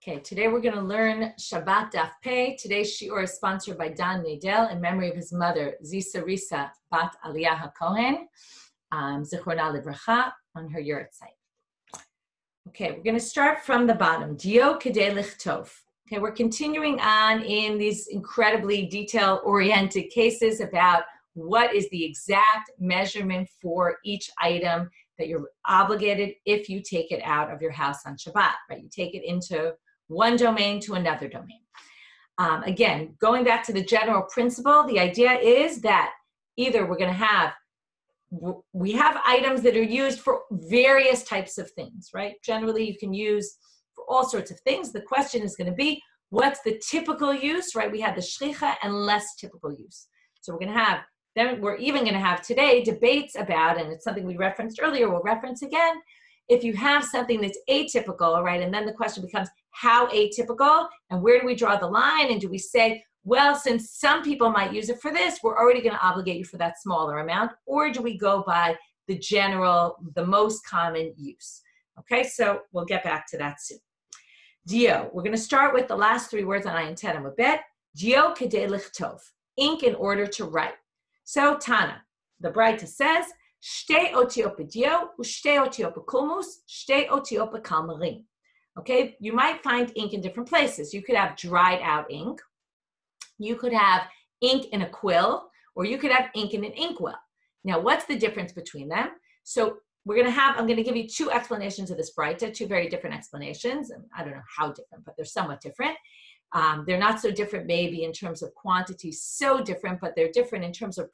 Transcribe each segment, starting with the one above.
Okay, today we're going to learn Shabbat Daf Pei. Today's shiur is sponsored by Don Nadel in memory of his mother, Zisa Risa Bat Aliyah HaKohen, Zichrona Livracha, on her yurtzeit. Okay, we're going to start from the bottom. Dio Kedei Lichtov. Okay, we're continuing on in these incredibly detail-oriented cases about what is the exact measurement for each item that you're obligated if you take it out of your house on Shabbat, right? You take it into one domain to another domain. Again, going back to the general principle, the idea is that either we have items that are used for various types of things, right? Generally, you can use for all sorts of things. The question is going to be, what's the typical use, right? We have the shlicha and less typical use. So we're even going to have today debates about, and it's something we referenced earlier, we'll reference again, if you have something that's atypical, right? And then the question becomes, how atypical? And where do we draw the line? And do we say, well, since some people might use it for this, we're already going to obligate you for that smaller amount? Or do we go by the general, the most common use? Okay, so we'll get back to that soon. Dio, we're going to start with the last three words on Ayin Ten Amud. Dio kedei lichtov, ink in order to write. So Tana, the Braita says, Shtei otiot b'dio, u'shtei otiot b'kulmus, shtei otiot b'kalmarim. Okay, you might find ink in different places. You could have dried out ink. You could have ink in a quill, or you could have ink in an inkwell. Now, what's the difference between them? So I'm going to give you two explanations of this Braita, two very different explanations. I don't know how different, but they're somewhat different. They're not so different maybe in terms of quantity, so different, but they're different in terms of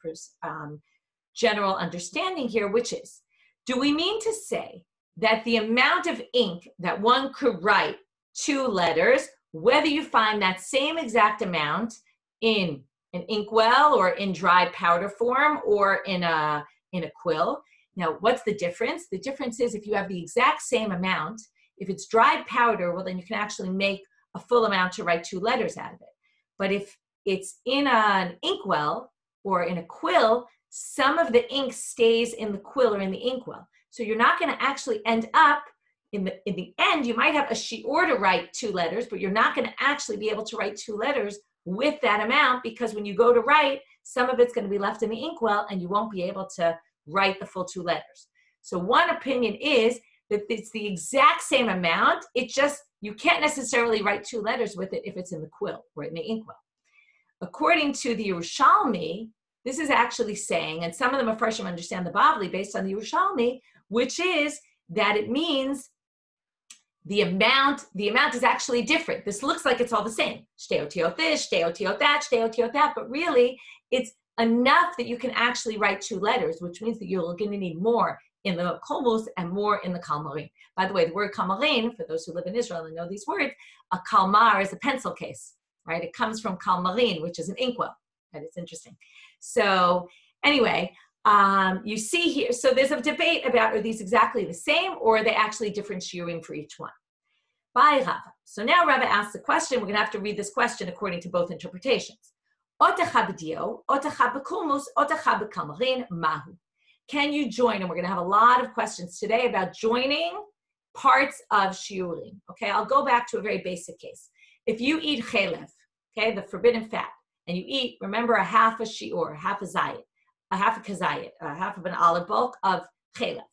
general understanding here, which is, do we mean to say that the amount of ink that one could write two letters, whether you find that same exact amount in an inkwell or in dried powder form or in a quill? Now, what's the difference? The difference is if you have the exact same amount, if it's dried powder, well, then you can actually make a full amount to write two letters out of it. But if it's in an inkwell or in a quill, some of the ink stays in the quill or in the inkwell. So you're not going to actually end up, in the end, you might have a shiur to write two letters, but you're not going to actually be able to write two letters with that amount, because when you go to write, some of it's going to be left in the inkwell and you won't be able to write the full two letters. So one opinion is that it's the exact same amount, you can't necessarily write two letters with it if it's in the quill or in the inkwell. According to the Yerushalmi, this is actually saying, and some of the Mefarshim understand the Bavli based on the Yerushalmi, which is that it means the amount is actually different. This looks like it's all the same. Shtei otiot this, shtei otiot that, shtei otiot that, but really it's enough that you can actually write two letters, which means that you're going to need more in the kolmus and more in the kalmarin. By the way, the word kalmarin, for those who live in Israel and know these words, a kalmar is a pencil case, right? It comes from kalmarin, which is an inkwell. Right? It's interesting. So anyway, you see here, so there's a debate about, are these exactly the same or are they actually different shiurim for each one? By Rava. So now Rava asks the question, we're going to have to read this question according to both interpretations. Can you join? And we're going to have a lot of questions today about joining parts of shiurim. Okay, I'll go back to a very basic case. If you eat chelev, okay, the forbidden fat, and you eat, remember, a half a shiur, half a zayit, half of an olive bulk of chelev.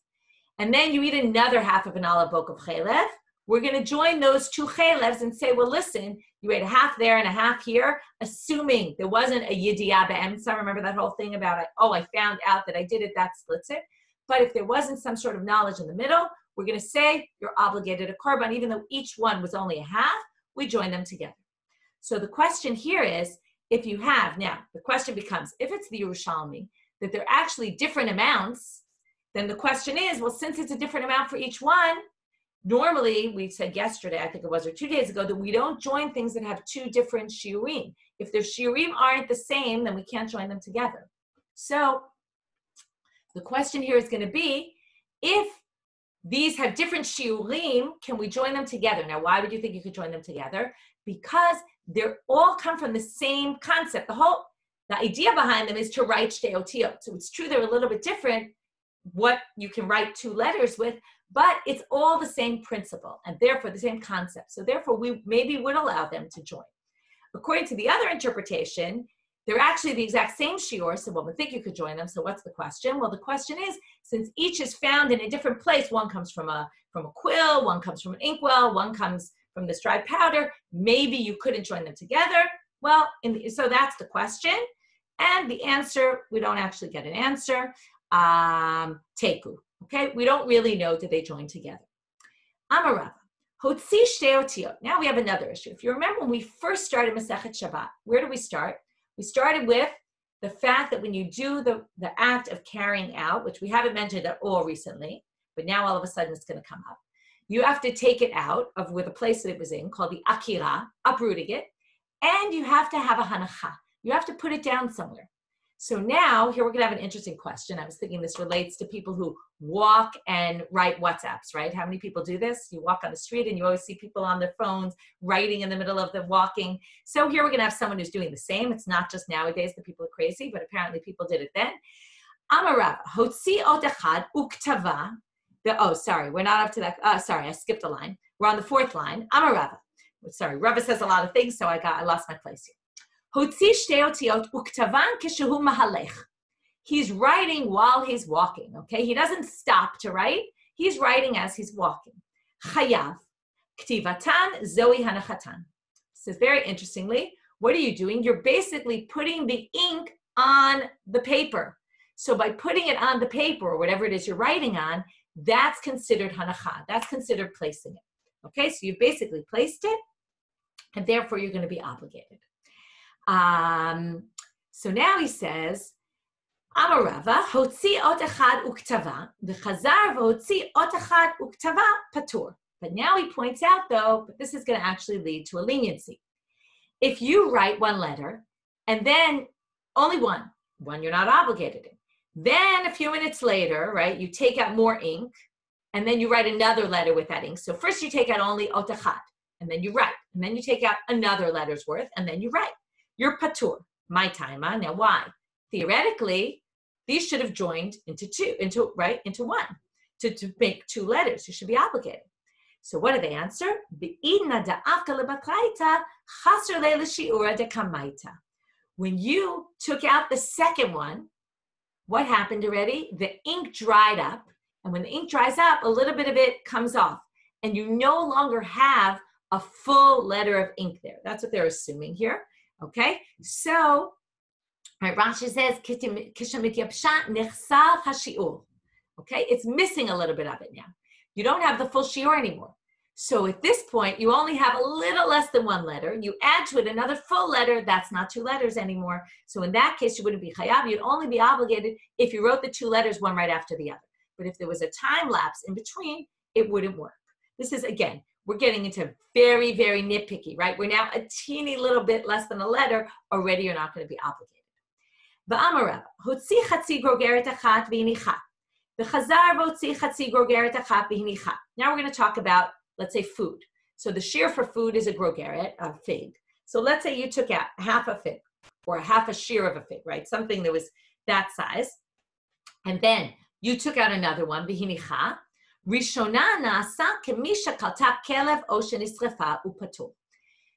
And then you eat another half of an olive bulk of chelev. We're going to join those two chelevs and say, well, listen, you ate a half there and a half here, assuming there wasn't a yidiyah be'emtza. Remember that whole thing about, I found out that I did it, that splits it. But if there wasn't some sort of knowledge in the middle, we're going to say you're obligated a korban, even though each one was only a half, we join them together. So the question here is, if you have, now the question becomes, if it's the Yerushalmi, that they're actually different amounts, then the question is, well, since it's a different amount for each one, normally, we said yesterday, I think it was, or 2 days ago, that we don't join things that have two different shiurim. If their shiurim aren't the same, then we can't join them together. So the question here is going to be, if these have different shiurim, can we join them together? Now, why would you think you could join them together? Because they all come from the same concept. The idea behind them is to write shtei otiot. So it's true they're a little bit different, what you can write two letters with, But it's all the same principle and therefore the same concept. So therefore, we maybe would allow them to join. According to the other interpretation, they're actually the exact same shiur, so one would think you could join them. So what's the question? Well, the question is, since each is found in a different place, one comes from a quill, one comes from an inkwell, one comes from this dried powder, maybe you couldn't join them together. Well, so that's the question. And the answer, we don't actually get an answer. Teku, okay? We don't really know, did they join together? Amarava, hotzi shtei otiyot. Now we have another issue. If you remember when we first started Masechet Shabbat, where did we start? We started with the fact that when you do the act of carrying out, which we haven't mentioned at all recently, but now all of a sudden it's going to come up. You have to take it out of where the place that it was in, called the akira, uprooting it, and you have to have a hanacha. You have to put it down somewhere. So now, here we're going to have an interesting question. I was thinking this relates to people who walk and write WhatsApps, right? How many people do this? You walk on the street and you always see people on their phones writing in the middle of the walking. So here we're going to have someone who's doing the same. It's not just nowadays that people are crazy, but apparently people did it then. Amarava, hotzi od echad uktava. Oh, sorry, we're not up to that. Sorry, I skipped a line. We're on the fourth line. Amarava. Sorry, Rava says a lot of things, so I lost my place here. Hotzi shtei otiyot uktavan keshehu mahalech. He's writing while he's walking, okay? He doesn't stop to write. He's writing as he's walking. Chayav, ktivatan zoi hanachatan. So very interestingly, what are you doing? You're basically putting the ink on the paper. So by putting it on the paper, or whatever it is you're writing on, that's considered hanacha. That's considered placing it. Okay, so you've basically placed it, and therefore you're going to be obligated. So now he says, Amarava, hotzi ot echad uktava, v'chazar v'hotzi ot echad uktava patur. But now he points out, though, but this is going to actually lead to a leniency. If you write one letter, and then only one you're not obligated in. Then a few minutes later, right, you take out more ink, and then you write another letter with that ink. So first you take out only ot echad, and then you write. And then you take out another letter's worth, and then you write. You're patur, my time. Now why? Theoretically, these should have joined into one, to make two letters. You should be obligated. So what do they answer? When you took out the second one, what happened already? The ink dried up. And when the ink dries up, a little bit of it comes off. And you no longer have a full letter of ink there. That's what they're assuming here. Okay? So, right, Rashi says, okay? It's missing a little bit of it now. You don't have the full shiur anymore. So at this point, you only have a little less than one letter. You add to it another full letter. That's not two letters anymore. So in that case, you wouldn't be chayav. You'd only be obligated if you wrote the two letters one right after the other. But if there was a time lapse in between, it wouldn't work. This is, again, we're getting into very, very nitpicky, right? We're now a teeny little bit less than a letter. Already you're not going to be obligated. V'amarav, hotzi chatzi grogeret achat v'inicha. V'chazar v'hotzi chatzi grogeret achat v'inicha. Now we're going to talk about, let's say, food. So the shiur for food is a grogeret, a fig. So let's say you took out half a fig, or half a shiur of a fig, right? Something that was that size. And then you took out another one, v'hinicha. Rishona na'asa kemi shekalta kelev o shenisrefa upatur.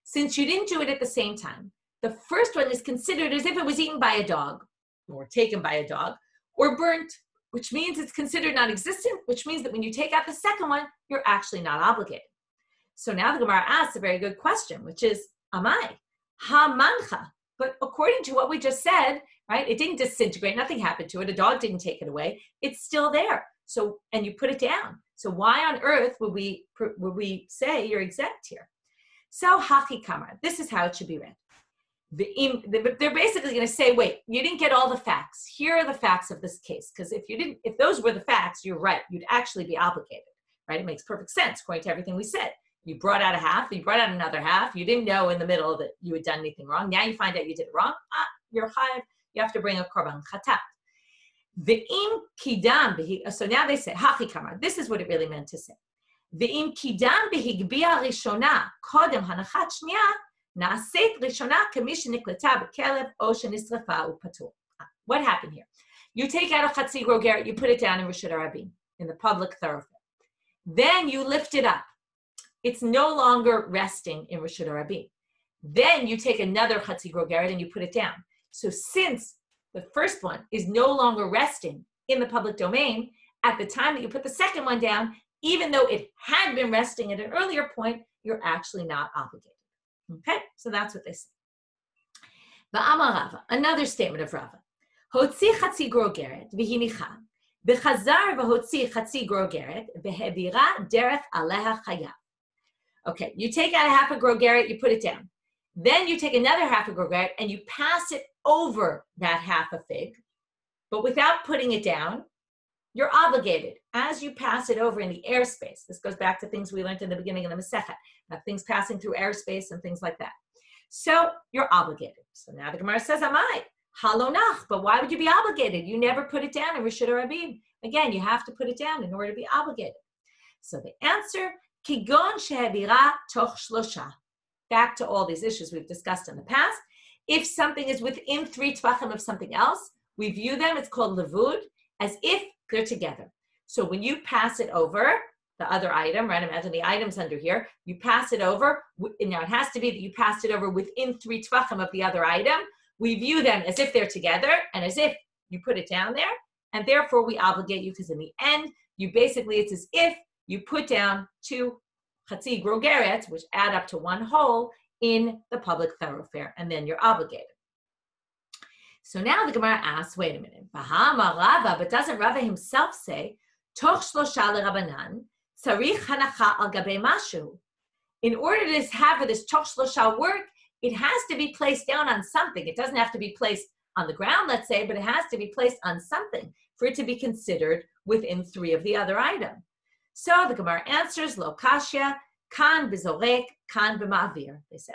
Since you didn't do it at the same time, the first one is considered as if it was eaten by a dog, or taken by a dog, or burnt, which means it's considered non-existent, which means that when you take out the second one, you're actually not obligated. So now the Gemara asks a very good question, which is, amai, ha-mancha. But according to what we just said, right, it didn't disintegrate, nothing happened to it, a dog didn't take it away, it's still there. So, and you put it down. So why on earth would we say you're exempt here? So hachi kamar, this is how it should be read. They're basically going to say, wait, you didn't get all the facts. Here are the facts of this case. Because if those were the facts, you're right. You'd actually be obligated, right? It makes perfect sense according to everything we said. You brought out a half, you brought out another half. You didn't know in the middle that you had done anything wrong. Now you find out you did it wrong. You're chayav. You have to bring a korban chatat. Ve'im kidam. So now they say, hachi kamar. This is what it really meant to say. Ve'im kidam behigbia rishona kodem hanachat shniya. What happened here? You take out a chatzi grogeret, you put it down in Rishut HaRabim, in the public thoroughfare. Then you lift it up. It's no longer resting in Reshut HaRabim. Then you take another Chatzi Grogeret and you put it down. So since the first one is no longer resting in the public domain, at the time that you put the second one down, even though it had been resting at an earlier point, you're actually not obligated. Okay, so that's what they say. Va'amar Rava, another statement of Rava. Hotzi Chatzi Grogeret v'hinicha, v'chazar v'hotzi Chatzi Grogeret v'hevira derech aleha chayav. Okay, you take out a half a grogeret, you put it down. Then you take another half a grogeret and you pass it over that half a fig, but without putting it down. You're obligated as you pass it over in the airspace. This goes back to things we learned in the beginning of the Masechet, about things passing through airspace and things like that. So you're obligated. So now the Gemara says, Amai, halonach, but why would you be obligated? You never put it down in Reshut HaRabim. Again, you have to put it down in order to be obligated. So the answer, kigon shehevira toch shlosha. Back to all these issues we've discussed in the past. If something is within 3 tvachim of something else, we view them, it's called levud, as if they're together. So when you pass it over, the other item, right? Imagine the items under here, you pass it over, and now it has to be that you passed it over within 3 tvachim of the other item. We view them as if they're together and as if you put it down there, and therefore we obligate you because in the end, it's as if you put down 2 chatzi grogeret, which add up to 1 whole in the public thoroughfare, and then you're obligated. So now the Gemara asks, wait a minute, but doesn't Rava himself say, toch shlosha leRabbanan, tzarich hanacha al gabei mashu? In order to have this toch shlosha work, it has to be placed down on something. It doesn't have to be placed on the ground, let's say, but it has to be placed on something for it to be considered within 3 of the other item. So the Gemara answers, lo kashya, kan b'zorek, kan b'ma'avir. They say,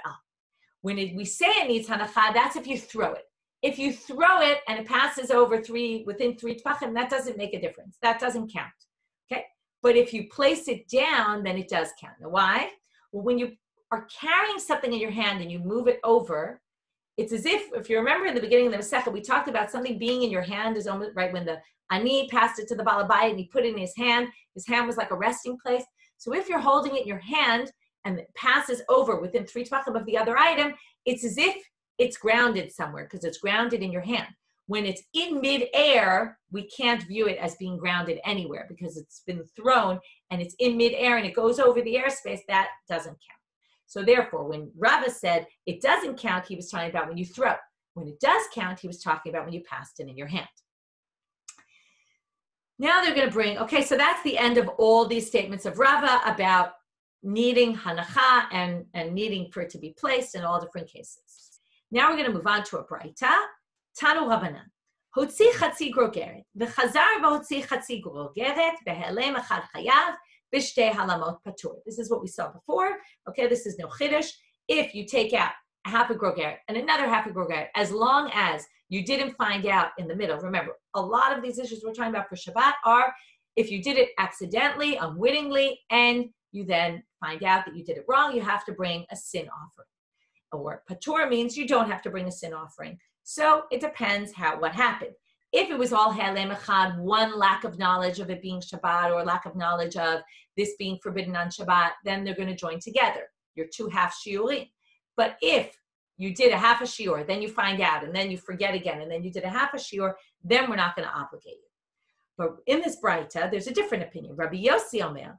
when we say it needs hanacha, that's if you throw it. If you throw it and it passes over within 3 tvachim, that doesn't make a difference. That doesn't count, okay? But if you place it down, then it does count. Now, why? Well, when you are carrying something in your hand and you move it over, it's as if you remember in the beginning of the Masechet, we talked about something being in your hand is almost right when the Ani passed it to the Balabai and he put it in his hand was like a resting place. So if you're holding it in your hand and it passes over within 3 tvachim of the other item, it's as if it's grounded somewhere because it's grounded in your hand. When it's in midair, we can't view it as being grounded anywhere because it's been thrown and it's in midair and it goes over the airspace. That doesn't count. So therefore, when Rava said it doesn't count, he was talking about when you throw. When it does count, he was talking about when you passed it in your hand. Now they're going to bring, okay, so that's the end of all these statements of Rava about needing hanacha and needing for it to be placed in all different cases. Now we're going to move on to a braita. Tanu Rabbanan. Hotzi chatzi grogeret. V'chazar v'hotzi chatzi grogeret. V'helem echad chayav. B'shtei halamot patur. This is what we saw before. Okay, this is no chiddush. If you take out a half a grogeret and another half a grogeret, as long as you didn't find out in the middle. Remember, a lot of these issues we're talking about for Shabbat are if you did it accidentally, unwittingly, and you then find out that you did it wrong, you have to bring a sin offering. Or patur means you don't have to bring a sin offering. So it depends what happened. If it was all helem echad, one lack of knowledge of it being Shabbat or lack of knowledge of this being forbidden on Shabbat, then they're going to join together. Your 2 half shiurim. But if you did a half a shiur, then you find out, and then you forget again, and then you did a half a shiur, then we're not going to obligate you. But in this braita, there's a different opinion. Rabbi Yossi Omer,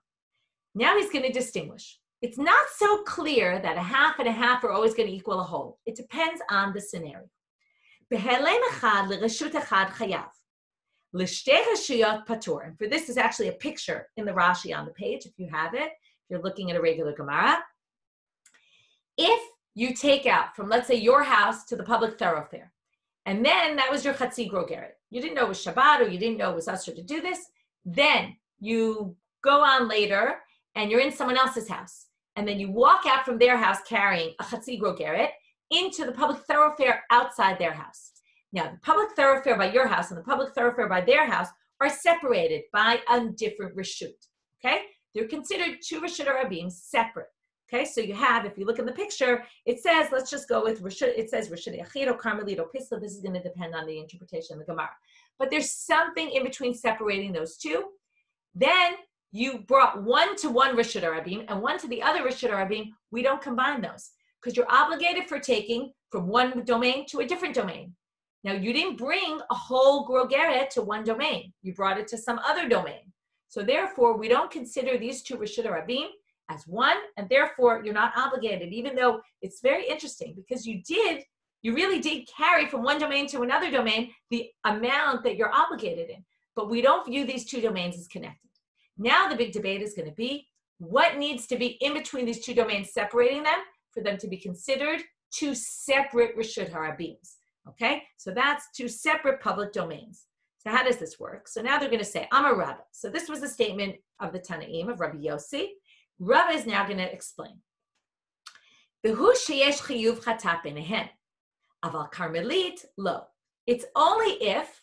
now he's going to distinguish. It's not so clear that a half and a half are always going to equal a whole. It depends on the scenario. Behelem echad l'reshut echad chayav. L'shtei reshuyot patur. And for this is actually a picture in the Rashi on the page, if you have it, if you're looking at a regular Gemara. If you take out from, let's say, your house to the public thoroughfare, and then that was your chatzi grogeret. You didn't know it was Shabbat, or you didn't know it was usher to do this. Then you go on later, and you're in someone else's house. And then you walk out from their house carrying a chatzi grogeret into the public thoroughfare outside their house. Now, the public thoroughfare by your house and the public thoroughfare by their house are separated by a different reshut, okay? They're considered 2 reshut harabim separate, okay? So you have, if you look in the picture, it says, let's just go with reshut, it says reshut yachid or karmelit or pisla. This is going to depend on the interpretation of the Gemara. But there's something in between separating those 2. Then you brought one to one Rishut Harabim and one to the other Rishut Harabim, we don't combine those because you're obligated for taking from one domain to a different domain. Now, you didn't bring a whole grogeret to one domain. You brought it to some other domain. So therefore, we don't consider these two Rishut Harabim as one, and therefore you're not obligated, even though it's very interesting because you really did carry from one domain to another domain the amount that you're obligated in. But we don't view these two domains as connected. Now the big debate is going to be what needs to be in between these two domains, separating them for them to be considered two separate Rishut Harabims. Okay, so that's two separate public domains. So how does this work? So now they're going to say, I'm a Rabba. So this was a statement of the Tanaim, of Rabbi Yossi. Rabba is now going to explain. V'hu sheyesh chiyuv chatat b'nehen, aval karmelit lo. It's only if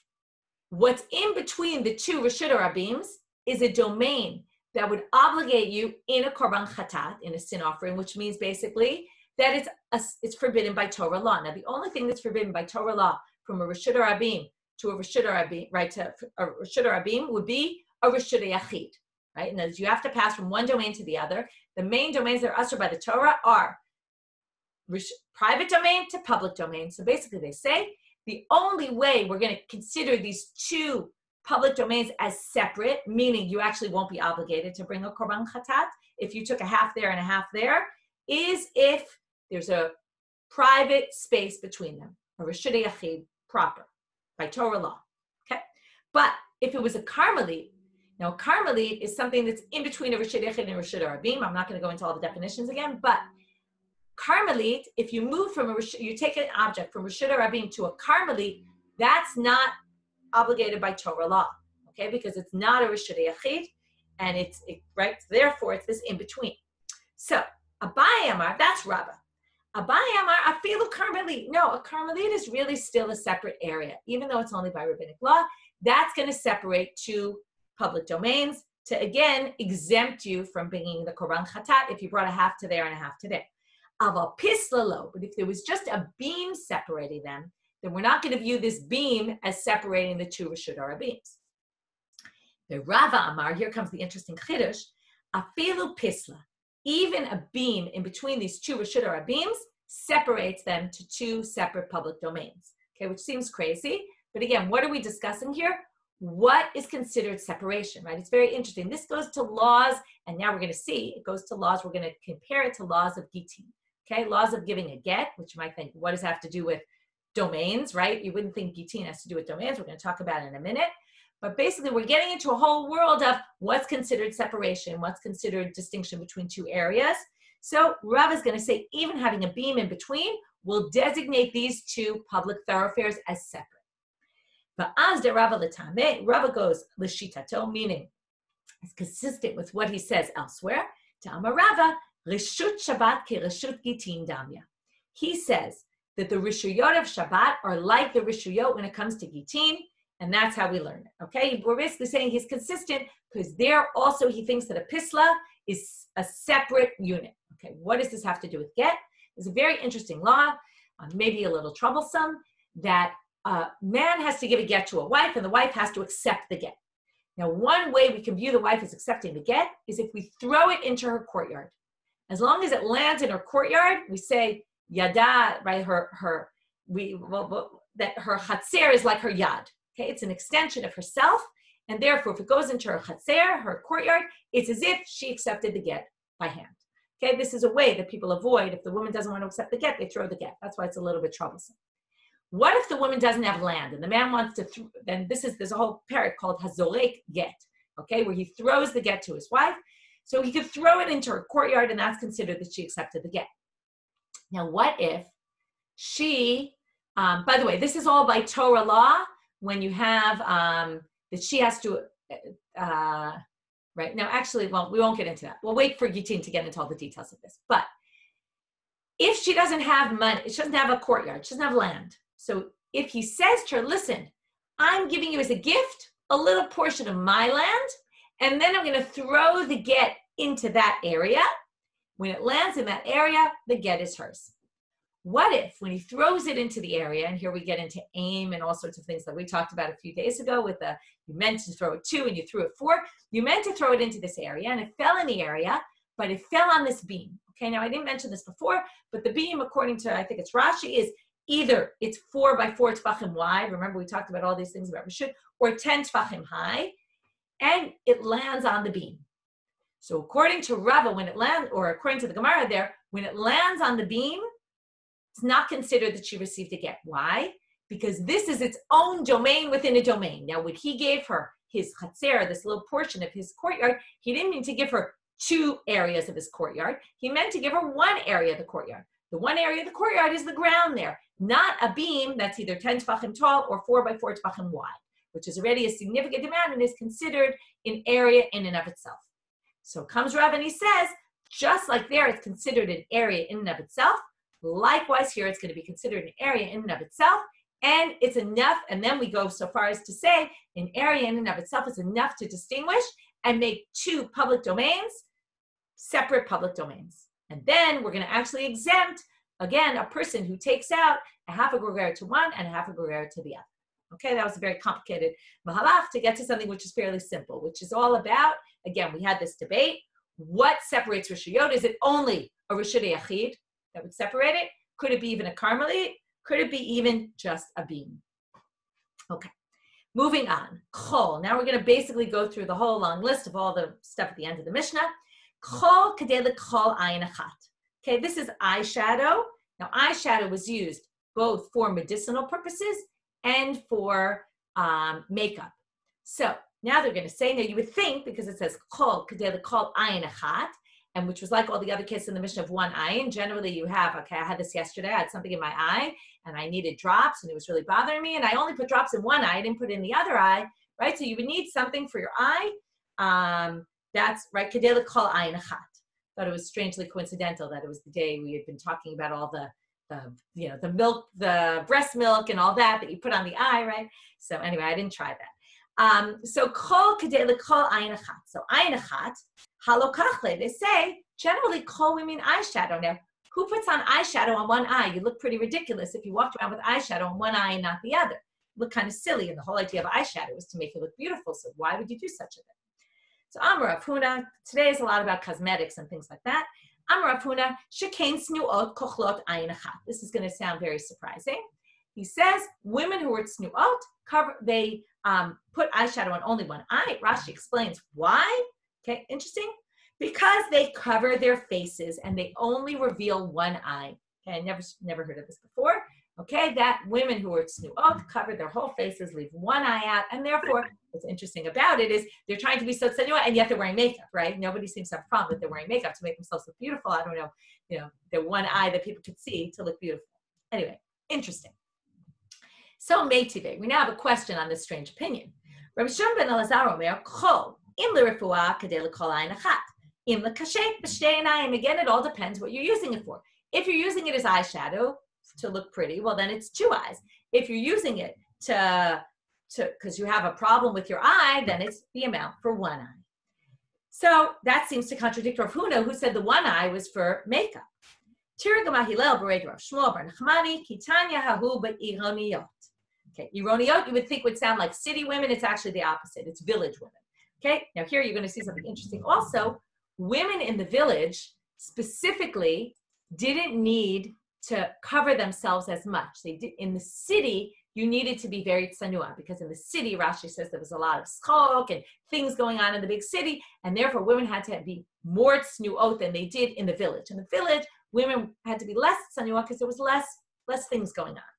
what's in between the two Rishut Harabims is a domain that would obligate you in a korban chatat, in a sin offering, which means basically that it's forbidden by Torah law. Now, the only thing that's forbidden by Torah law from a Rishut Harabim to a Rishut Harabim, right, to a Rishut Harabim would be a Rishut Yachid, right? And as you have to pass from one domain to the other, the main domains that are ushered by the Torah are private domain to public domain. So basically they say the only way we're going to consider these two public domains as separate, meaning you actually won't be obligated to bring a korban chatat if you took a half there and a half there, is if there's a private space between them, a Rishut Yachid proper, by Torah law, okay? But if it was a Carmelit, now Carmelit is something that's in between a Rishut Yachid and a Rishut Harabim. I'm not going to go into all the definitions again, but Carmelit, if you move from you take an object from Rishut Harabim to a Carmelit, that's not obligated by Torah law, okay? Because it's not a Rishut Yachid, and right, therefore it's this in between. So, Abai Amar, that's Rabbah. Abai Amar, afilu Carmelit. No, a Carmelit is really still a separate area, even though it's only by rabbinic law. That's going to separate two public domains to, again, exempt you from bringing the korban chatat if you brought a half to there and a half to there. Aval pislalo, but if there was just a beam separating them, then we're not going to view this beam as separating the two Rishut Harabims. The Rava Amar, here comes the interesting chiddush, afilu pisla. Even a beam in between these two Rishut Harabims separates them to two separate public domains, okay, which seems crazy. But again, what are we discussing here? What is considered separation, right? It's very interesting. This goes to laws, and now we're going to see, it goes to laws, we're going to compare it to laws of Gitin, okay? Laws of giving a get, which you might think, what does that have to do with domains, right? You wouldn't think Gitin has to do with domains. We're going to talk about it in a minute. But basically, we're getting into a whole world of what's considered separation, what's considered distinction between two areas. So Rav is going to say, even having a beam in between will designate these two public thoroughfares as separate. But as the Rava l'tameh, Rava goes l'shitato, meaning it's consistent with what he says elsewhere. Ta'amar Rava, reshut Shabbat ki reshut gitin damya. He says that the rishuyot of Shabbat are like the rishuyot when it comes to gitin. And that's how we learn it, okay? We're basically saying he's consistent because there also he thinks that a pisla is a separate unit. Okay, what does this have to do with get? It's a very interesting law, maybe a little troublesome, that a man has to give a get to a wife and the wife has to accept the get. Now, one way we can view the wife as accepting the get is if we throw it into her courtyard. As long as it lands in her courtyard, we say yada, right? That her chatzer is like her yad. Okay, it's an extension of herself, and therefore, if it goes into her chatzer, her courtyard, it's as if she accepted the get by hand. Okay, this is a way that people avoid. If the woman doesn't want to accept the get, they throw the get. That's why it's a little bit troublesome. What if the woman doesn't have land, and the man wants to? Then there's a whole parak called hazorek get. Okay, where he throws the get to his wife, so he could throw it into her courtyard, and that's considered that she accepted the get. Now, what if she? By the way, this is all by Torah law. When you have that she has to, right now, actually, well, we won't get into that. We'll wait for Gitin to get into all the details of this. But if she doesn't have money, she doesn't have a courtyard, she doesn't have land. So if he says to her, listen, I'm giving you as a gift a little portion of my land, and then I'm going to throw the get into that area. When it lands in that area, the get is hers. what if when he throws it into the area, and here we get into aim and all sorts of things that we talked about a few days ago with you meant to throw it 2 and you threw it 4. You meant to throw it into this area and it fell in the area, but it fell on this beam. Okay, now I didn't mention this before, but the beam, according to, I think it's Rashi, is either it's 4 by 4 tefachim wide. Remember, we talked about all these things about Rishut, or 10 tefachim high, and it lands on the beam. So according to Rava, when it lands, or according to the Gemara there, when it lands on the beam, it's not considered that she received a get. Why? Because this is its own domain within a domain. Now, when he gave her his chatzer, this little portion of his courtyard, he didn't mean to give her 2 areas of his courtyard. He meant to give her 1 area of the courtyard. The 1 area of the courtyard is the ground there, not a beam that's either 10 tefachim tall or 4 by 4 tefachim wide, which is already a significant amount and is considered an area in and of itself. So comes Rav and he says, just like there, it's considered an area in and of itself. Likewise, here it's going to be considered an area in and of itself, and it's enough. And then we go so far as to say an area in and of itself is enough to distinguish and make 2 public domains separate public domains. And then we're going to actually exempt, again, a person who takes out a half a gregor to one and a half a gregor to the other. Okay, that was a very complicated mahalach to get to something which is fairly simple, which is all about, again, we had this debate. What separates Rishuyot? Is it only a Rishut Yachid that would separate it? Could it be even a Carmelite? Could it be even just a beam? Okay, moving on. Chol. Now we're going to basically go through the whole long list of all the stuff at the end of the Mishnah. Chol kadei l'chol ayin achat. Okay, this is eyeshadow. Now, eyeshadow was used both for medicinal purposes and for makeup. So now they're going to say, now you would think, because it says chol kadei l'chol ayin achat, and which was like all the other cases in the Mishnah of 1 eye. And generally you have, okay, I had this yesterday, I had something in my eye, and I needed drops, and it was really bothering me, and I only put drops in 1 eye, I didn't put it in the other eye, right? So you would need something for your eye. That's right, kadei l'chol ayin achat. Thought it was strangely coincidental that it was the day we had been talking about all the milk, the breast milk and all that you put on the eye, right? So anyway, I didn't try that. So kol kadei l'chol ayin achat. So ayin achat, halokachle, they say, generally kol we mean eyeshadow. Now, who puts on eyeshadow on 1 eye? You look pretty ridiculous if you walked around with eyeshadow on 1 eye and not the other. You look kind of silly, and the whole idea of eyeshadow is to make you look beautiful, so why would you do such a thing? So Amar Rav Huna, today is a lot about cosmetics and things like that. Amar Rav Huna, shekein snuot kochlot ayin achat. This is going to sound very surprising. He says women who are snuot, they put eyeshadow on only 1 eye. Rashi explains why. Okay, interesting. Because they cover their faces and they only reveal 1 eye. Okay, I never heard of this before. Okay, that women who are snuot cover their whole faces, leave 1 eye out, and therefore, what's interesting about it is they're trying to be so tsanua, and yet they're wearing makeup, right? Nobody seems to have a problem that they're wearing makeup to make themselves look beautiful. I don't know, the 1 eye that people could see to look beautiful. Anyway, interesting. So Meitive, we now have a question on this strange opinion. Rabbi Shimon ben Elazar Omer, Chol, im l'refuah kadei l'kol ayin achat, im l'kashet b'shtei einayim. Again, it all depends what you're using it for. If you're using it as eyeshadow to look pretty, well, then it's 2 eyes. If you're using it to because you have a problem with your eye, then it's the amount for 1 eye. So that seems to contradict Rav Huna, who said the 1 eye was for makeup. Tiragama Hillel b'rei Rav Shmuel bar Nachmani kitanya hahu b'ironiot. Okay, ironiot you would think would sound like city women. It's actually the opposite. It's village women. Okay, now here you're going to see something interesting. Also, women in the village specifically didn't need to cover themselves as much. They did in the city. You needed to be very tsanua, because in the city, Rashi says there was a lot of schok and things going on in the big city, and therefore women had to be more tsanuot than they did in the village. In the village, women had to be less tsanua because there was less things going on.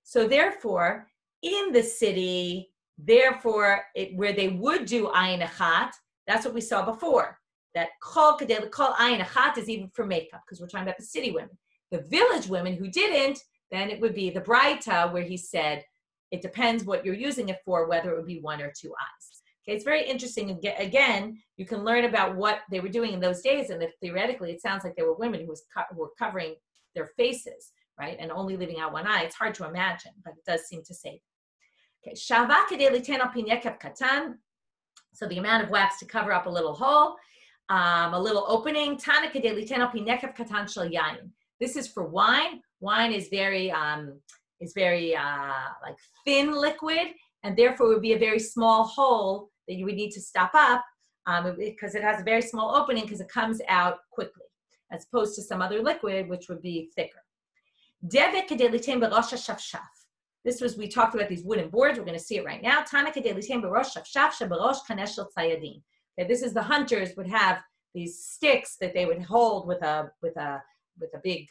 So therefore, in the city, where they would do ayin achat, that's what we saw before. That kol kadei l'kol ayin achat is even for makeup, because we're talking about the city women. The village women who didn't, then it would be the Braita, where he said it depends what you're using it for, whether it would be 1 or 2 eyes. Okay, it's very interesting. Again, you can learn about what they were doing in those days, and theoretically, it sounds like there were women who were covering their faces, right, and only leaving out 1 eye. It's hard to imagine, but it does seem to say. Okay, shava kedei liten al pin yekef katan. So the amount of wax to cover up a little hole, a little opening. Tana kedei liten al pin yekef katan shel yayin. This is for wine Wine is very like thin liquid, and therefore it would be a very small hole that you would need to stop up because it has a very small opening because it comes out quickly, as opposed to some other liquid, which would be thicker. This was, we talked about these wooden boards. We're going to see it right now. Okay, this is the hunters would have these sticks that they would hold with a big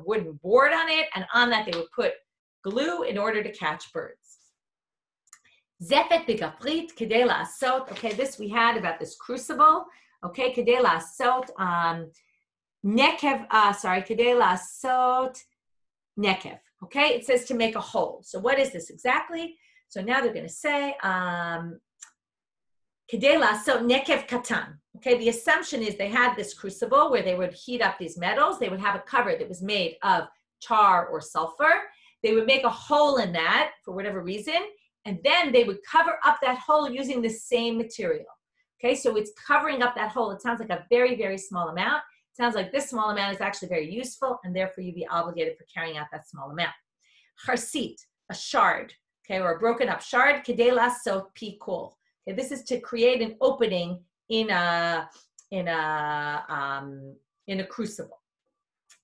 wooden board on it, and on that they would put glue in order to catch birds. Zefet b'gafrit kedei la'asot. Okay, this we had about this crucible. Okay, kedei la'asot nekev. Kedei la'asot nekev. Okay, it says to make a hole. So what is this exactly? So now they're going to say kedei la'asot nekev katan. Okay, the assumption is they had this crucible where they would heat up these metals. They would have a cover that was made of tar or sulfur. They would make a hole in that for whatever reason, and then they would cover up that hole using the same material. Okay, so it's covering up that hole. It sounds like a very, very small amount. It sounds like this small amount is actually very useful, and therefore you'd be obligated for carrying out that small amount. Charsit, a shard, okay, or a broken up shard, kedei la'asot pikol. Okay, this is to create an opening in a crucible.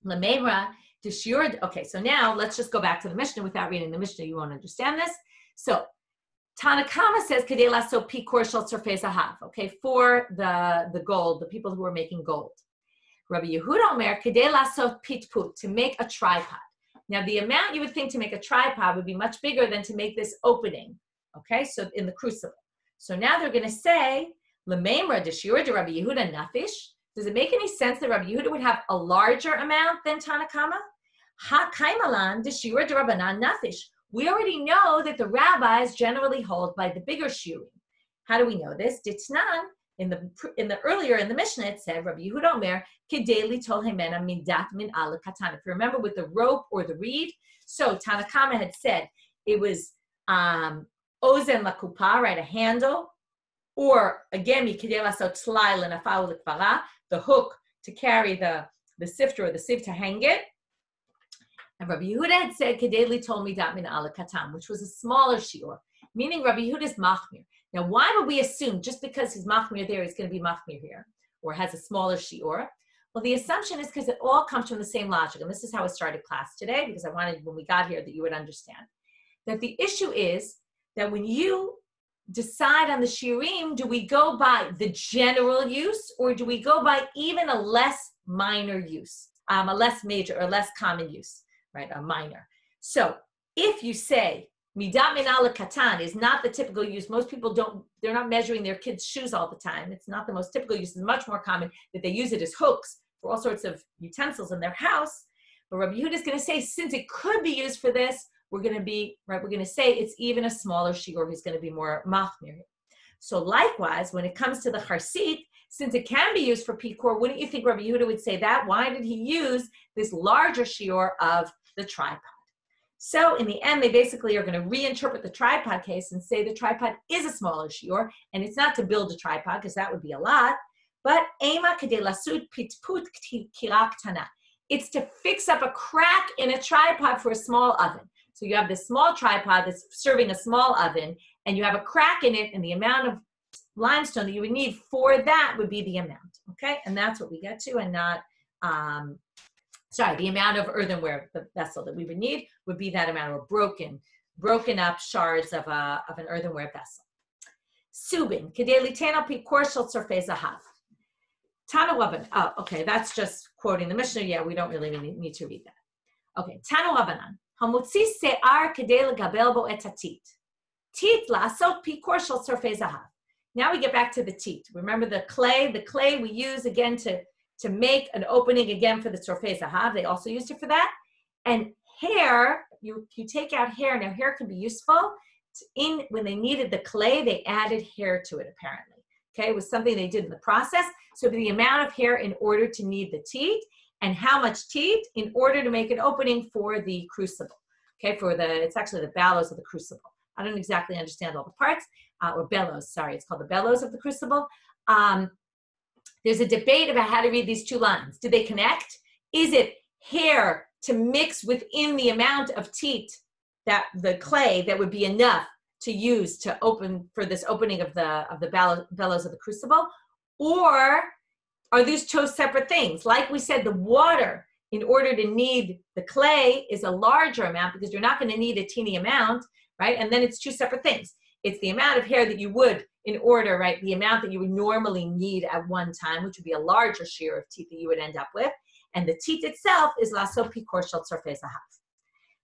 Lamemra de shiur. Okay, so now let's just go back to the Mishnah. Without reading the Mishnah, you won't understand this. So Tanakama says kedei la'asot pikor shel tzorfei zahav. Okay, for the gold, the people who are making gold. Rabbi Yehuda Omer kedei la'asot pitput, to make a tripod. Now the amount you would think to make a tripod would be much bigger than to make this opening. Okay, so in the crucible. So now they're going to say Lamemra de shiur de Rabbi Yehuda nafish. Does it make any sense that Rabbi Yehuda would have a larger amount than Tanakama? Ha kaimalan de shiur de Rabbanan nafish. We already know that the rabbis generally hold by the bigger shiurim. How do we know this? Ditnan, in the earlier in the Mishnah, it said Rabbi Yehuda Omer kedei litol hemena midat min ala katan. If you remember with the rope or the reed, so Tanakama had said it was ozen lakupa, right, a handle, or again kedei la'asot tzlai lenafau lekvara, the hook to carry the sifter or the sieve to hang it. And Rabbi Yehuda had said, kedei litol midat min ala katan, which was a smaller shiur, meaning Rabbi Yehuda's machmir. Now, why would we assume just because he's machmir there, he's going to be machmir here, or has a smaller shiur? Well, the assumption is because it all comes from the same logic. And this is how I started class today, because I wanted, when we got here, that you would understand. That the issue is that when you decide on the shiurim, do we go by the general use, or do we go by even a less minor use, a less major or less common use? Right, a minor. So if you say midat min ala katan is not the typical use, most people they're not measuring their kids' shoes all the time. It's not the most typical use. It's much more common that they use it as hooks for all sorts of utensils in their house. But Rabbi Yehuda is going to say, since it could be used for this, we're going to say it's even a smaller shiur. He's going to be more machmir. So likewise, when it comes to the charsit, since it can be used for pikor, wouldn't you think Rabbi Yehuda would say that? Why did he use this larger shiur of the tripod? So in the end, they basically are going to reinterpret the tripod case and say the tripod is a smaller shiur, and it's not to build a tripod because that would be a lot, but ema kedei lasut pitput kira ktana. It's to fix up a crack in a tripod for a small oven. So you have this small tripod that's serving a small oven, and you have a crack in it, and the amount of limestone that you would need for that would be the amount, okay? And that's what we get to, and not, the amount of earthenware, the vessel that we would need would be that amount of broken up shards of an earthenware vessel. Subin, kedei liteno pikor shel tzorfei zahav. Tanu Rabbanan. Oh, okay, that's just quoting the Mishnah. Yeah, we don't really need to read that. Okay, Tanu Rabbanan. Hamutzi se'ar kedei legabel bo et hatit. Tit la'asot pikor shel tzorfei zahav. Now we get back to the teat. Remember the clay? The clay we use again to make an opening again for the tzorfei zahav. They also used it for that. And hair, you take out hair. Now hair can be useful. When they needed the clay, they added hair to it apparently. Okay, it was something they did in the process. So the amount of hair in order to knead the teat, and how much teat in order to make an opening for the crucible. Okay, it's actually the bellows of the crucible. I don't exactly understand all the parts, or bellows, sorry, it's called the bellows of the crucible. There's a debate about how to read these two lines. Do they connect? Is it hair to mix within the amount of teat, that the clay that would be enough to use to open for this opening of the bellows of the crucible? Or are these two separate things? Like we said, the water, in order to knead the clay, is a larger amount because you're not going to need a teeny amount, right? And then it's two separate things. It's the amount of hair that you would, in order, right, the amount that you would normally need at one time, which would be a larger shiur of teat that you would end up with. And the teat itself is laso pikor shel tzorfei zahav.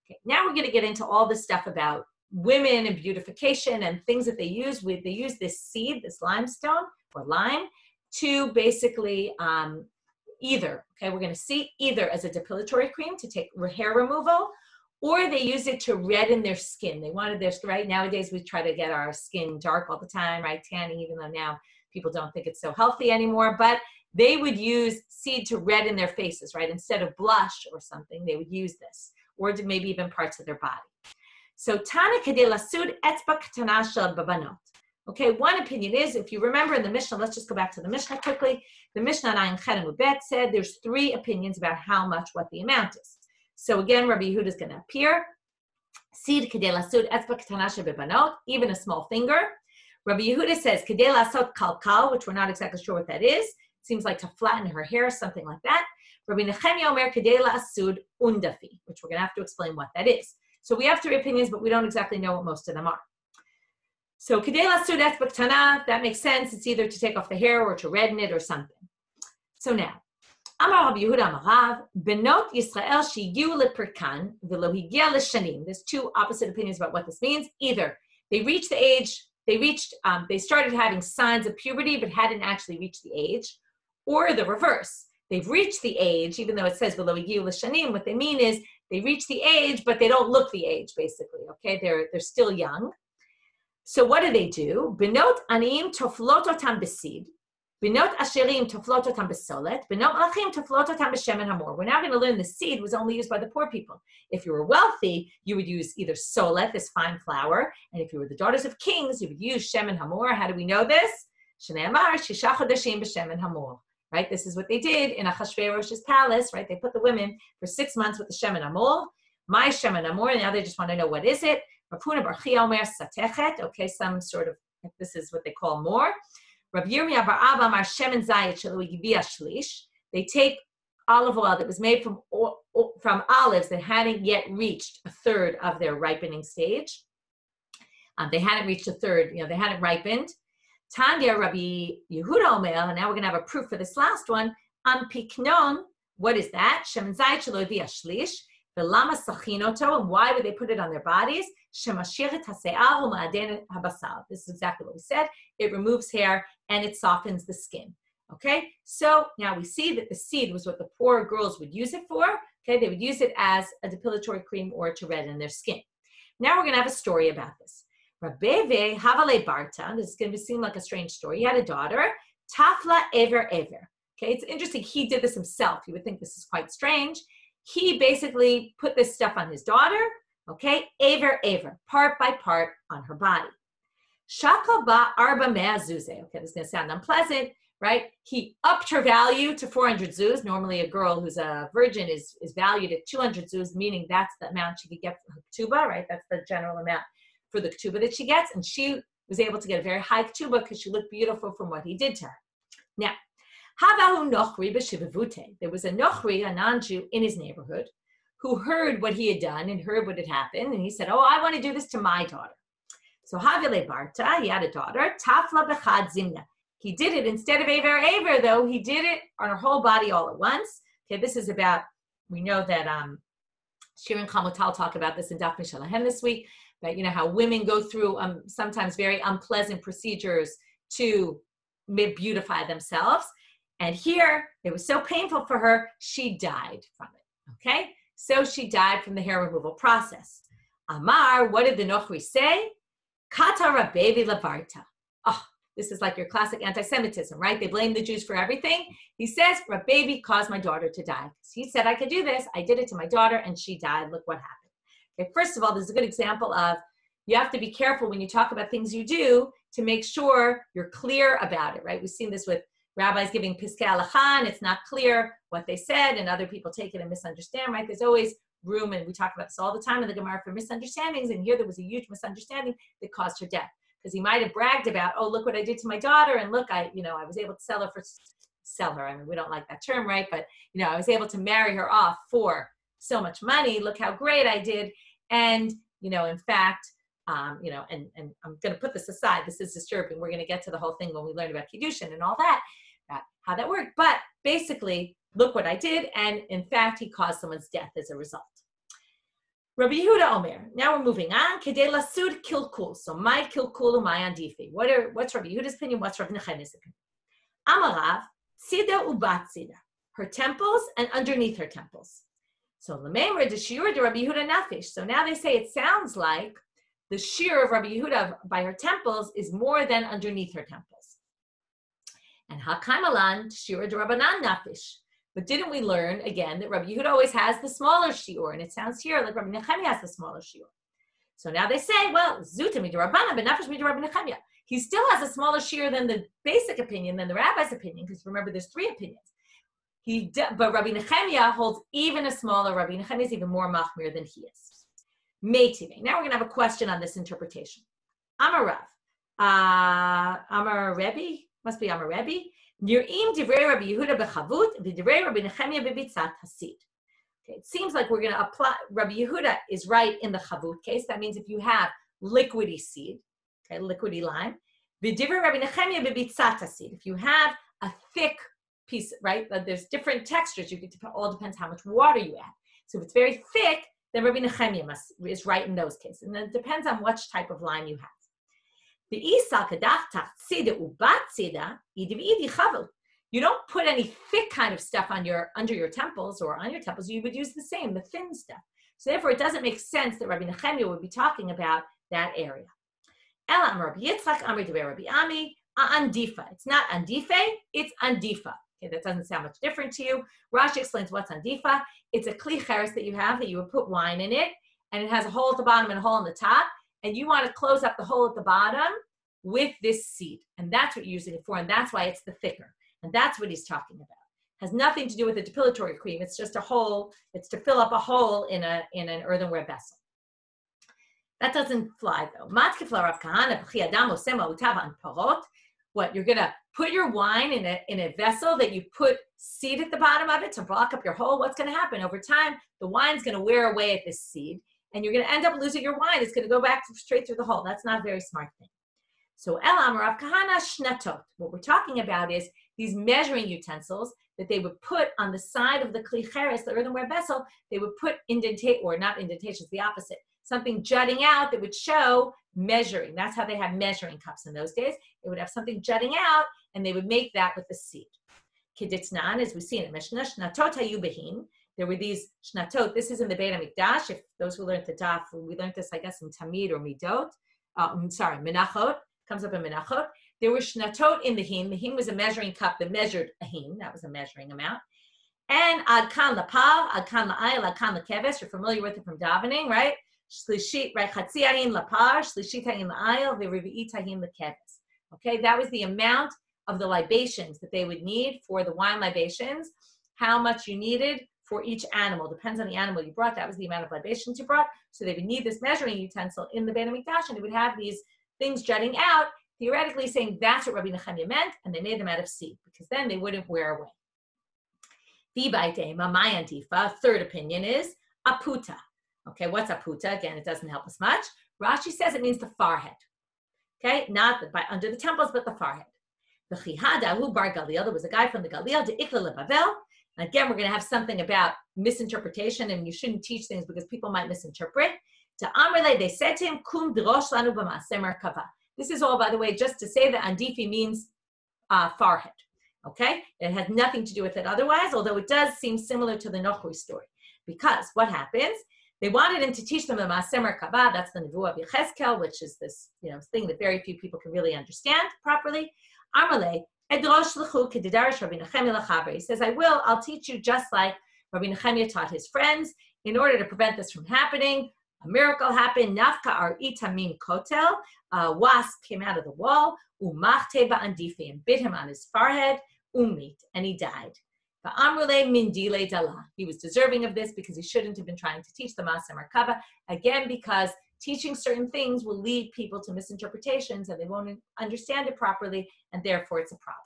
Okay, now we're going to get into all this stuff about women and beautification and things that they use. They use this seed, this limestone or lime, to basically either, okay, we're going to see either as a depilatory cream to take hair removal, or they use it to redden their skin. They wanted this, right? Nowadays, we try to get our skin dark all the time, right? Tanning, even though now people don't think it's so healthy anymore. But they would use seed to redden their faces, right? Instead of blush or something, they would use this, or maybe even parts of their body. So, Tana kedei lasud etzba katana shel babanot. Okay, one opinion is, if you remember in the Mishnah, let's just go back to the Mishnah quickly. The Mishnah Ayin Chen Mubet said there's three opinions about how much, what the amount is. So again, Rabbi Yehuda is going to appear. Seed kedei lasud etzba katana shel babanot, even a small finger. Rabbi Yehuda says kedei lasot kalkal, which we're not exactly sure what that is. It seems like to flatten her hair, something like that. Rabbi Nechemia Omer kedei lasud undafi, which we're going to have to explain what that is. So we have three opinions, but we don't exactly know what most of them are. So kedei lasud etzba katana, that makes sense. It's either to take off the hair or to redden it or something. So now, Amar Rabbi Yehuda Amarav, Benot Yisrael shiyu leperkan v'lo higia l'shanim. There's two opposite opinions about what this means. Either they reached the age, they started having signs of puberty but hadn't actually reached the age, or the reverse. They've reached the age, even though it says v'lo higia l'shanim. What they mean is they reach the age, but they don't look the age, basically. Okay, they're still young. So what do? Benot aniyim toflot otam besid. Benot asherim toflot otam besolet. Benot malachim toflot otam beshemen hamor. We're now going to learn the seed was only used by the poor people. If you were wealthy, you would use either solet, this fine flour, and if you were the daughters of kings, you would use shemen hamor. How do we know this? Shneimar shisha chodashim beshemen hamor. Right? This is what they did in Achashverosh's palace. Right? They put the women for 6 months with the shemen hamor. My shemen hamor. Now they just want to know what is it. Rapuna barchia omer satechet. Okay, some sort of, this is what they call more. Rabbi Yirmiyah bar Abba amar shemen zayit shelo yivia shlish. They take olive oil that was made from olives that hadn't yet reached a third of their ripening stage. They hadn't reached a third, they hadn't ripened. Tanya Rabbi Yehuda omer, and now we're going to have a proof for this last one. Piknon, what is that? Shemen zayit shelo yivia shlish. Lama sachinoto, and why would they put it on their bodies? Shemashir hase'ar u'ma'aden habasar. This is exactly what we said. It removes hair and it softens the skin. Okay, so now we see that the seed was what the poor girls would use it for. Okay, they would use it as a depilatory cream or to redden their skin. Now we're going to have a story about this. Rabbe Havale Barta. This is going to seem like a strange story. He had a daughter, Tafla Ever. Okay, it's interesting. He did this himself. You would think this is quite strange. He basically put this stuff on his daughter, okay, aver, part by part on her body. Shaka ba arba mea zuze. Okay, this is going to sound unpleasant, right? He upped her value to 400 zuz. Normally a girl who's a virgin is valued at 200 zuz, meaning that's the amount she could get for her ketubah, right? That's the general amount for the ketubah that she gets. And she was able to get a very high ketubah because she looked beautiful from what he did to her. Now, there was a nochri, a non-Jew in his neighborhood, who heard what he had done and heard what had happened. And he said, oh, I want to do this to my daughter. So Havile Barta, he had a daughter, Tafla Bechad Zimna. He did it instead of Aver, though, he did it on her whole body all at once. Okay, this is about, we know that Shir and Chamutal talk about this in Daf Michelle Farber this week, but how women go through sometimes very unpleasant procedures to beautify themselves. And here, it was so painful for her, she died from it, okay? So she died from the hair removal process. Amar, what did the Nochri say? Kata Rabbevi Lavarta. Oh, this is like your classic anti-Semitism, right? They blame the Jews for everything. He says, Rabbevi caused my daughter to die. He said, I could do this. I did it to my daughter, and she died. Look what happened. Okay, first of all, this is a good example of you have to be careful when you talk about things you do to make sure you're clear about it, right? We've seen this with rabbis giving piskei halacha, and it's not clear what they said, and other people take it and misunderstand, right? There's always room, and we talk about this all the time in the Gemara, for misunderstandings, and here there was a huge misunderstanding that caused her death. Because he might have bragged about, oh, look what I did to my daughter, and look, I was able to sell her. I mean, we don't like that term, right? But, I was able to marry her off for so much money. Look how great I did. And, in fact, and I'm going to put this aside. This is disturbing. We're going to get to the whole thing when we learn about Kiddushin and all that, how that worked. But basically, look what I did. And in fact, he caused someone's death as a result. Rabbi Yehuda Omer. Now we're moving on. Kedei lasud kilkul. So my kilkul, my andifi. What's Rabbi Yehuda's opinion? What's Rabbi Nechemiah's opinion? Amarav, tzida ubat tzida. Her temples and underneath her temples. So l'meimer de shiur de Rabbi Yehuda nafish. So now they say it sounds like the shiur of Rabbi Yehuda by her temples is more than underneath her temples. And hakaimalan shiur de Rabbanan nafish. But didn't we learn, again, that Rabbi Yehuda always has the smaller shiur, and it sounds here like Rabbi Nechemiah has the smaller shiur. So now they say, well, zuta midrabanan, but nafesh midrabbi Nechemiah. He still has a smaller shiur than the basic opinion, than the rabbi's opinion, because remember, there's three opinions. But Rabbi Nechemiah holds even a smaller. Rabbi Nechemiah is even more machmir than he is. Meitive. Now we're going to have a question on this interpretation. Amar Rav. Amar Rebbe. Must be Amar Rebbe. Nir'im divrei Rabbi Yehuda bechavut v'divrei Rabbi Nechemiah bebitzat hasid. Okay, it seems like we're going to apply. Rabbi Yehuda is right in the chavut case. That means if you have liquidy seed, okay, liquidy lime, v'divrei Rabbi Nechemiah bebitzat hasid. If you have a thick piece, right? There's different textures. It all depends how much water you add. So if it's very thick, then Rabbi Nechemiah is right in those cases. And then it depends on which type of lime you have. You don't put any thick kind of stuff under your temples or on your temples. You would use the same, the thin stuff. So therefore, it doesn't make sense that Rabbi Nechemiah would be talking about that area. It's not andife, it's andifa. Okay, that doesn't sound much different to you. Rashi explains what's andifa. It's a kli cheres that you have that you would put wine in it, and it has a hole at the bottom and a hole on the top. And you want to close up the hole at the bottom with this seed. And that's what you're using it for. And that's why it's the thicker. And that's what he's talking about. Has nothing to do with the depilatory cream. It's just a hole. It's to fill up a hole in an earthenware vessel. That doesn't fly though. What, you're going to put your wine in a vessel that you put seed at the bottom of it to block up your hole? What's going to happen? Over time, the wine's going to wear away at this seed. And you're going to end up losing your wine. It's going to go back straight through the hole. That's not a very smart thing. So Elam Rav Kahana shnatot. What we're talking about is these measuring utensils that they would put on the side of the kli cheres, the earthenware vessel. They would put not indentations, the opposite. Something jutting out that would show measuring. That's how they had measuring cups in those days. They would have something jutting out, and they would make that with the seed. Keditznan, as we see in the Mishnah, shnatot hayu behin. There were these shnatot. This is in the Beit HaMikdash. If those who learned the Daf, we learned this, I guess, in Tamid or Midot. Menachot. Comes up in Menachot. There were shnatot in the hin. The hin was a measuring cup that measured a hin. That was a measuring amount. And ad kan lapal, ad kan la'ayil, ad kan lakeves. You're familiar with it from davening, right? Shlishit, right? Chatzi hahin lapar, shlishit hahin la'ayil, v'revi'it hahin lakeves. Okay, that was the amount of the libations that they would need for the wine libations. How much you needed for each animal. Depends on the animal you brought. That was the amount of libations you brought. So they would need this measuring utensil in the Beit HaMikdash, and they would have these things jutting out, theoretically saying that's what Rabbi Nechemiah meant, and they made them out of seed, because then they wouldn't wear away. My antifa, third opinion is aputa. Okay, what's aputa? Again, it doesn't help us much. Rashi says it means the forehead. Okay, not under the temples, but the forehead. The chihada, who bar Galil, there was a guy from the Galil, de ikla lebavel. Again, we're going to have something about misinterpretation, and you shouldn't teach things because people might misinterpret. To Amrele, they said to him, Kum drosh lanu b'maaseh merkava. This is all, by the way, just to say that andifi means forehead. Okay? It has nothing to do with it otherwise, although it does seem similar to the Nochri story. Because what happens? They wanted him to teach them the maaseh merkava. That's the Nevuah of Yechezkel, which is this thing that very few people can really understand properly. Amrele, he says, I'll teach you just like Rabbi Nechemiah taught his friends in order to prevent this from happening. A miracle happened. Nafka ar itamim kotel. A wasp came out of the wall. Umachte ba'andifi, and bit him on his forehead. umit, and he died. Va'amrule min dile dala. He was deserving of this because he shouldn't have been trying to teach the Maaseh Merkava. Again, because teaching certain things will lead people to misinterpretations and they won't understand it properly, and therefore it's a problem.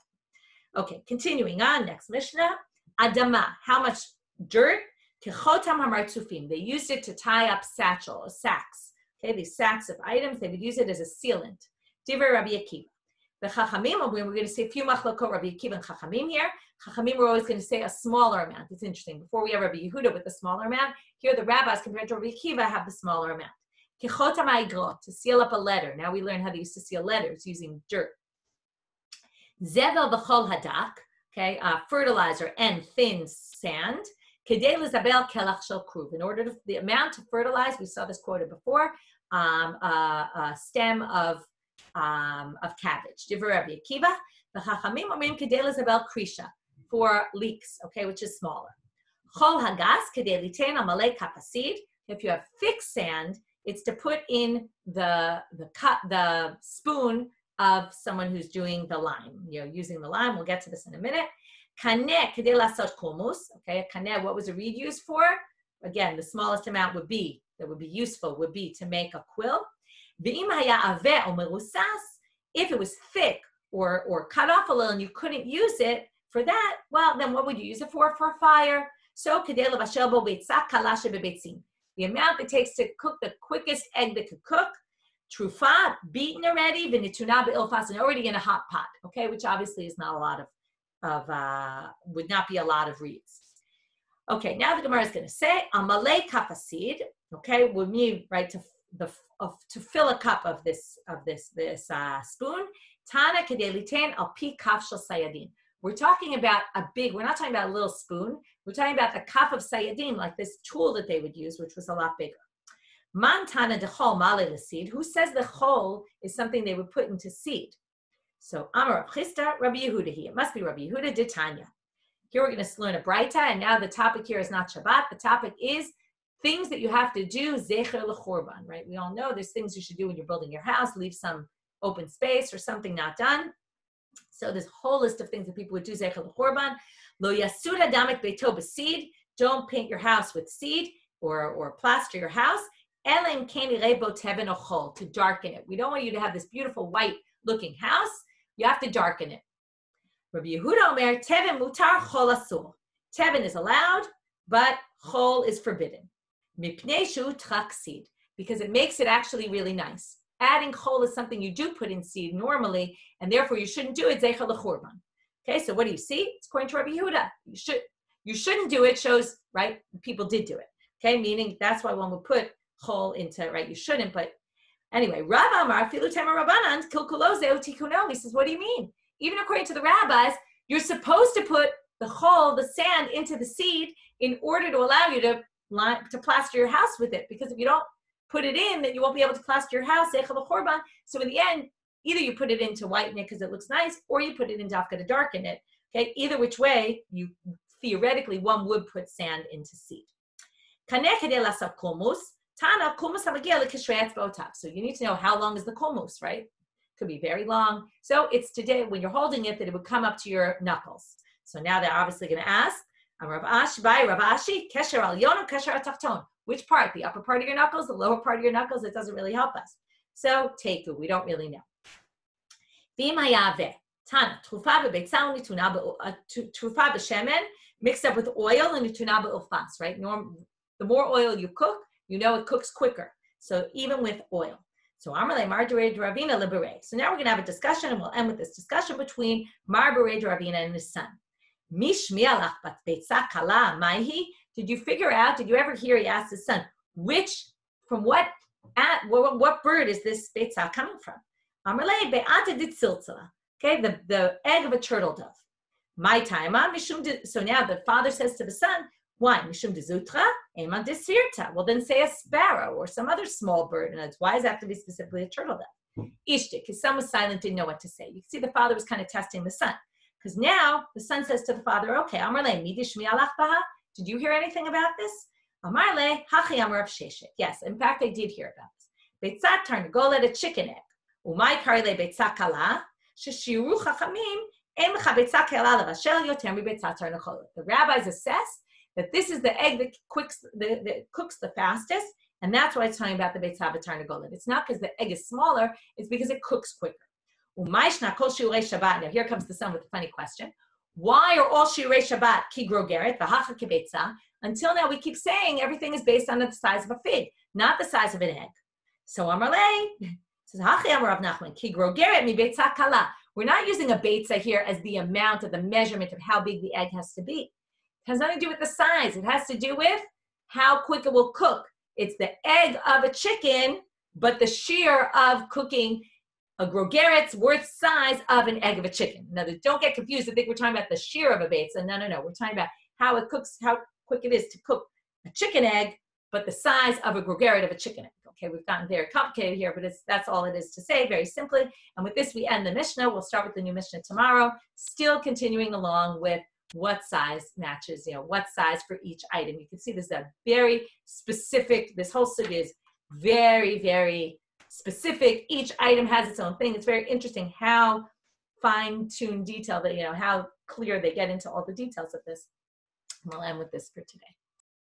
Okay, continuing on, next Mishnah. Adama, how much dirt? Kechotam hamartzufim. They used it to tie up sacks. Okay, these sacks of items, they would use it as a sealant. Divrei Rabbi Akiva. The Chachamim, we're going to say a few machlokot Rabbi Akiva and Chachamim here. Chachamim were always going to say a smaller amount. It's interesting. Before we have Rabbi Yehuda with the smaller amount, here the rabbis compared to Rabbi Akiva have the smaller amount. Kechotam ha'egrot, to seal up a letter. Now we learn how they used to seal letters using dirt. Zevel v'chol hadak, okay, fertilizer and thin sand. Kedei l'zabel kelach shel kruv. In order to the amount to fertilize, we saw this quoted before, a stem of cabbage. Divrei Rabbi Akiva. The Chachamim omrim kedei l'zabel krisha, for leeks, okay, which is smaller. Chol hagas kedei litein al malei kapasid. If you have thick sand, it's to put in the spoon of someone who's doing the lime, using the lime. We'll get to this in a minute. Kaneh kedei lasot kumus. Okay, kaneh, what was a reed used for? Again, the smallest amount would be to make a quill. V'im haya aveh o merusas. If it was thick or cut off a little and you couldn't use it for that, well, then what would you use it for? For fire. So kedei levashel bo beitzah kala shebebeitzim. The amount it takes to cook the quickest egg that could cook. Trufa, beaten already, v'nituna be'ilfas, and already in a hot pot, okay, which obviously is not a lot would not be a lot of reeds. Okay, now the Gemara is going to say, amalei kafasid, okay, would mean, right, to fill a cup of this spoon, tana kedelitain al pi kaf shel sayadin. We're talking about we're not talking about a little spoon, we're talking about the kaf of sayadin, like this tool that they would use, which was a lot bigger. Mantana de chol male the seed. Who says the chol is something they would put into seed? So Amar Rav Chisda, Rabbi Yehuda here. It must be Rabbi Yehuda de Tanya. Here we're going to learn a braita, and now the topic here is not Shabbat. The topic is things that you have to do zecher lechorban. Right? We all know there's things you should do when you're building your house. Leave some open space or something not done. So there's a whole list of things that people would do zecher lechorban. Lo yasud adamek beito b'seed. Don't paint your house with seed or plaster your house. Elim keni rebo teben ochol, to darken it. We don't want you to have this beautiful white-looking house. You have to darken it. Rabbi Yehuda Omer, teben mutar chol asur. Teben is allowed, but chol is forbidden. Mipnei shu trak seed, because it makes it actually really nice. Adding chol is something you do put in seed normally, and therefore you shouldn't do it zecher lechorban. Okay, so what do you see? It's according to Rabbi Yehuda. You shouldn't do it, shows, right, people did do it. Okay, meaning that's why one would put chol into, right, you shouldn't, but anyway, Rav Amar, filu tema Rabbanan, kilkulo zeu tikuno. He says, what do you mean? Even according to the rabbis, you're supposed to put the chol, the sand, into the seed in order to allow you to plaster your house with it, because if you don't put it in, then you won't be able to plaster your house, so in the end, either you put it in to whiten it because it looks nice, or you put it in dafka to darken it. Okay, either which way, you theoretically, one would put sand into seed. Kaneh kedei lasat kulmus. Tana kulmus hamagia lekishrei etzbaotav. So you need to know how long is the kulmus, right? Could be very long. So it's today when you're holding it that it would come up to your knuckles. So now they're obviously going to ask, Rav Ashi, kesher al yon, kesher al tachton. Which part? The upper part of your knuckles, the lower part of your knuckles? It doesn't really help us. So teiku, we don't really know. V'im hayaveh. Tana, trufa b'beitzah unituna trufa b'shemen, mixed up with oil and nituna b'ulfas, right? The more oil you cook, you know it cooks quicker. So even with oil. So Amarle Marbarei Ravina Libere. So now we're going to have a discussion, and we'll end with this discussion between Marbarei Ravina and his son. Mishmi alach bat beitzah kala maihi. Did you ever hear he asked his son, what bird is this beitzah coming from? Amarle be'ata ditziltzala. Okay, the egg of a turtle dove. My time, so now the father says to the son, why? Mishum dezutra, eman desirta. Well, then say a sparrow or some other small bird. And why does that have to be specifically a turtle dove? Ishtik, his son was silent, didn't know what to say. You can see the father was kind of testing the son. Because now the son says to the father, okay, Amarle, midishmi alach baha. Did you hear anything about this? Amarle, hachi amar of sheshek. Yes, in fact, I did hear about this. Beitzat tarnagolet, a chicken egg. Umay karile beitzat kala, sheshiru chachamim, The rabbis assess that this is the egg that cooks the fastest, and that's why it's talking about the Beitzah v'Tarnagolet. It's not because the egg is smaller, it's because it cooks quicker. Now here comes the son with a funny question. Why are all shiurei Shabbat ki grogeret v'hacha ki beitzah? Until now we keep saying everything is based on the size of a fig, not the size of an egg. So Amarle says, Hachi Amar Rav Nachman, ki grogeret mi beitzah kala. We're not using a beitzah here as the amount of the measurement of how big the egg has to be. It has nothing to do with the size. It has to do with how quick it will cook. It's the egg of a chicken, but the shiur of cooking a grogeret's worth size of an egg of a chicken. Now, don't get confused. I think we're talking about the shiur of a beitzah. No. We're talking about how it cooks, how quick it is to cook a chicken egg, but the size of a grogeret of a chicken egg. Okay, we've gotten very complicated here, but that's all it is to say, very simply. And with this, we end the Mishnah. We'll start with the new Mishnah tomorrow, still continuing along with what size matches, what size for each item. You can see this is a very specific, this whole sugya is very, very specific. Each item has its own thing. It's very interesting how fine-tuned detail that, how clear they get into all the details of this. We'll end with this for today.